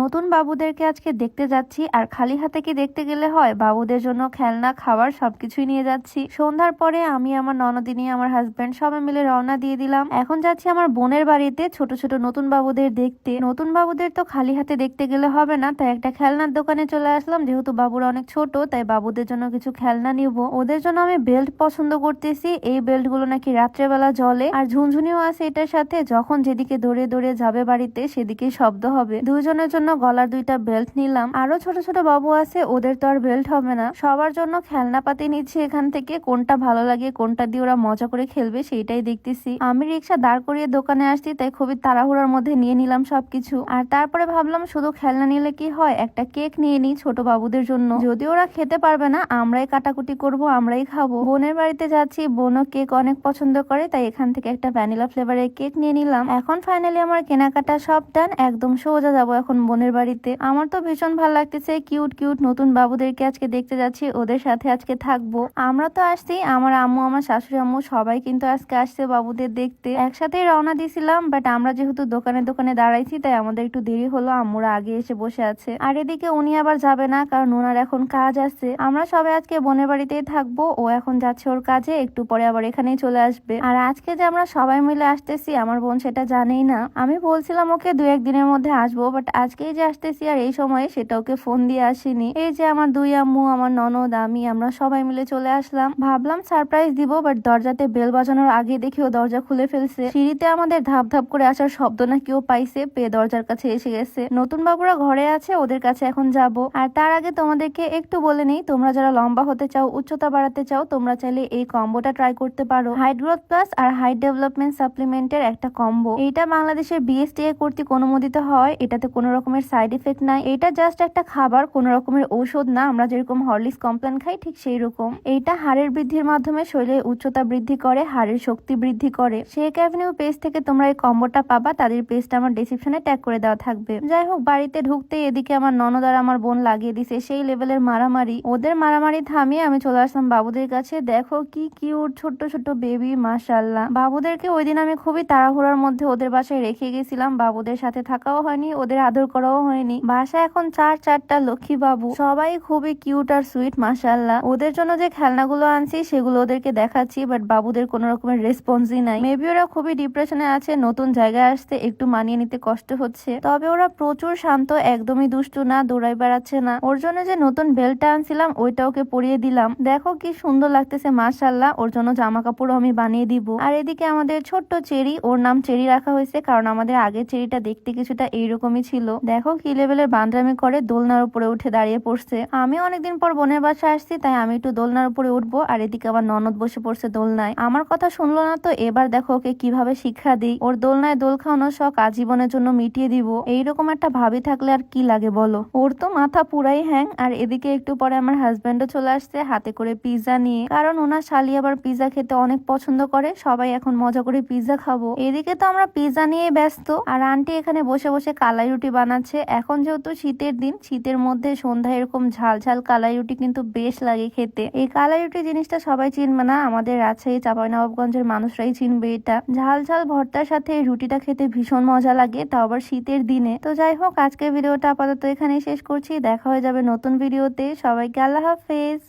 নতুন বাবুদেরকে আজকে দেখতে যাচ্ছি, আর খালি হাতে কি দেখতে গেলে হয়, বাবুদের জন্য খেলনা খাবার সবকিছুই নিয়ে যাচ্ছি। সন্ধ্যার পরে আমি আমার ননদিনী আমার হাজবেন্ড সবাই মিলে রওনা দিয়ে দিলাম। এখন যাচ্ছি আমার বোনের বাড়িতে ছোট ছোট নতুন বাবুদের দেখতে। নতুন বাবুদের তো খালি হাতে দেখতে গেলে হবে না, তাই একটা খেলনার দোকানে চলে আসলাম। যেহেতু বাবুরা অনেক ছোট, তাই বাবুদের জন্য কিছু খেলনা নিব। ওদের জন্য আমি বেল্ট পছন্দ করতেছি। এই বেল্ট গুলো নাকি রাত্রেবেলা জ্বলে, আর ঝুনঝুনিও আছে এটার সাথে। যখন যেদিকে দৌড়ে দৌড়ে যাবে বাড়িতে সেদিকে শব্দ হবে। দুইজনের জন্য গলার দুইটা বেল্ট নিলাম। আরো ছোট ছোট বাবু আছে, ওদের তো আর বেল্ট হবে না। সবার জন্য খেলনা পাতি নিচ্ছি এখান থেকে। কোনটা ভালো লাগে, কোনটা দিয়ে ওরা মজা করে খেলবে সেইটাই দেখতেছি। আমি রিক্সা দাঁড় করিয়ে দোকানে আসছি, তাই খুবই তাড়াহুড়ার মধ্যে নিয়ে নিলাম সবকিছু। আর তারপরে ভাবলাম শুধু খেলনা নিলে কি হয়, একটা কেক নিয়ে নিই ছোট বাবুদের জন্য। যদি ওরা খেতে পারবে না, আমরাই কাটাকুটি করব, আমরাই খাবো। বোনের বাড়িতে যাচ্ছি, বোনও কেক অনেক পছন্দ করে, তাই এখান থেকে একটা ভ্যানিলা ফ্লেভারের কেক নিয়ে নিলাম। এখন ফাইনালি আমার কেনাকাটা সব ডান। একদম সোজা যাবো এখন বোনের বাড়িতে। আমার তো ভীষণ ভালো লাগতেছে, কিউট কিউট নতুন বাবুদেরকে আজকে দেখতে যাচ্ছি, ওদের সাথে আজকে থাকবো। আমরা তো আসছি, আমার আম্মু আমার শাশুড়ি আম্মু সবাই কিন্তু আজকে আসছে বাবুদের দেখতে। একসাথেই রওনা দিয়েছিলাম, বাট আমরা যেহেতু দোকানে দোকানে দাঁড়াইছি, তাই আমাদের একটু দেরি হলো। আম্মুরা আগে এসে বসে আছে, আর এদিকে উনি আবার যাবে না, কারণ ওনার এখন কাজ আছে। আমরা সবাই আজকে বোনের বাড়িতেই থাকবো। ও এখন যাচ্ছে ওর কাজে, একটু পরে আবার এখানেই চলে আসবে। আর আজকে যে আমরা সবাই মিলে আসতেছি, আমার বোন সেটা জানেই না। আমি বলছিলাম ওকে 2-1 দিনের মধ্যে আসবো, বাট আজকেই যে আসতেছি আর এই সময়ে, সেটা ওকে ফোন দিয়ে আসিনি। এই যে আমার দুই আম্মু, আমার ননদ, আমি, আমরা সবাই মিলে চলে আসলাম। ভাবলাম সারপ্রাইজ দিব, বাট দরজাতে বেল বাজানোর আগে দেখি ও দরজা খুলে ফেলছে। সিঁড়িতে আমাদের ধাপ ধাপ করে আসার শব্দ না কেউ পাইছে, পেয়ে দরজার কাছে এসে গেছে। নতুন বাবুরা ঘরে আছে, ওদের কাছে এখন যাব। আর তার আগে তোমাদেরকে একটু বলে নেই, তোমরা যারা লম্বা হতে চাও, উচ্চতা বাড়াতে চাও, তোমরা চাইলে এই কম্বোটা ট্রাই করতে পারো। হাইট গ্রোথ প্লাস আর হাইট ডেভেলপমেন্ট সাপ্লিমেন্টের একটা কম্বো। এইটা বাংলাদেশের বিএসটিআই কর্তৃক অনুমোদিত হয়। এটাতে কোনো রকমের সাইড ইফেক্ট নাই। এটা জাস্ট একটা খাবার, কোনো রকমের ঔষধ না। আমরা যেরকম হরলিক্স কমপ্লেন খাই, ঠিক সেই রকম। এইটা হাড়ের বৃদ্ধির মাধ্যমে শরীরের উচ্চতা বৃদ্ধি করে, হাড়ের শক্তি বৃদ্ধি করে। শেক অ্যাভিনিউ পেজ থেকে তোমরা এই কম্বোটা পাবা, তাদের পেজটা আমার ডেসক্রিপশনে ট্যাগ করে দেওয়া থাকবে। যাই হোক, বাড়িতে ঢুকতেই এদিকে আমার ননদ আর আমার বোন লাগিয়ে দিছে সেই লেভেলের মারামারি। ওদের মারামারি থামিয়ে আমি চলে আসলাম বাবুদের কাছে। দেখো কি কিউট ছোট্ট ছোট্ট বেবি, মাশাআল্লাহ। বাবুদেরকে ওই দিন আমি খুবই তাড়াহুড়ার মধ্যে ওদের বাসায় রেখে গেছিলাম। বাবুদের সাথে থাকাও হয়নি, ওদের আদর করাও হয়নি। বাসায় এখন 4-4টা লক্ষ্মী বাবু, সবাই খুবই কিউট আর সুইট, মাশাআল্লাহ। ওদের জন্য যে খেলনাগুলো আনছি সেগুলো ওদেরকে দেখাচ্ছি, বাট বাবুদের কোনো রকমের রেসপন্সই নাই। মেবি ওরা খুবই ডিপ্রেশনে আছে, নতুন জায়গায় আসতে একটু মানিয়ে নিতে কষ্ট হচ্ছে। তবে ওরা প্রচুর শান্ত, একদমই দুষ্টু না, দৌড়াই বেড়াচ্ছে না। ওর জন্য যে নতুন বেল্টটা আনছিলাম, ওইটা ওকে পরিয়ে দিলাম। দেখো কি সুন্দর লাগতেছে, মাশাআল্লাহ। ওর জন্য জামা কাপড় আমি বানিয়ে দিব। আর এদিকে আমাদের ছোট্ট চেরি, ওর নাম চেরি রাখা হয়েছে, কারণ আমাদের আগের চেরিটা দেখতে কিছুটা এইরকমই ছিল। দেখো কি লেভেলের বান্দরামি করে, দোলনার উপরে উঠে দাঁড়িয়ে পড়ছে। আমি অনেকদিন পর বোনের বাসায় আসছি, তাই আমি একটু দোলনার উপরে উঠবো। আর এদিকে আমার ননদ বসে পড়ছে দোলনায়। আমার কথা শুনলো না তো, এবার দেখো ওকে কিভাবে শিক্ষা দিই। ওর দোলনায় দোল খাওয়ানোর শখ আজীবনের জন্য মিটিয়ে দিব। এইরকম একটা ভাবি থাকলে আর কি লাগে বলো। ওর তো মাথা পুরাই হ্যাং। আর এদিকে একটু পরে আমার হাজবেন্ডও চলে আসছে হাতে করে পিৎজা নিয়ে, কারণ ওনার শালি আবার পিৎজা খেতে অনেক পছন্দ করে। সবাই এখন মজা করে পিৎজা খাবো। এদিকে তো আমরা পিৎজা নিয়ে ব্যস্ত, আর আন্টি এখানে বসে বসে কালাই রুটি বানাচ্ছে। এখন যেহেতু শীতের দিন, শীতের মধ্যে সন্ধ্যায় এরকম ঝাল ঝাল কালাই রুটি কিন্তু বেশ লাগে খেতে। এই কালাই রুটি জিনিসটা সবাই চিনবে না, আমাদের রাজশাহী চাঁপাইনবাবগঞ্জের মানুষরাই চিনবে এটা। ঝাল ঝাল ভর্তার সাথে এই রুটিটা খেতে ভীষণ মজা লাগে, তাও আবার শীতের দিনে। তো যাই হোক, আজকের ভিডিওটা আপাতত এখানেই শেষ করছি। দেখা হয়ে যাবে নতুন ভিডিওতে। সবাইকে আল্লাহ হাফেজ।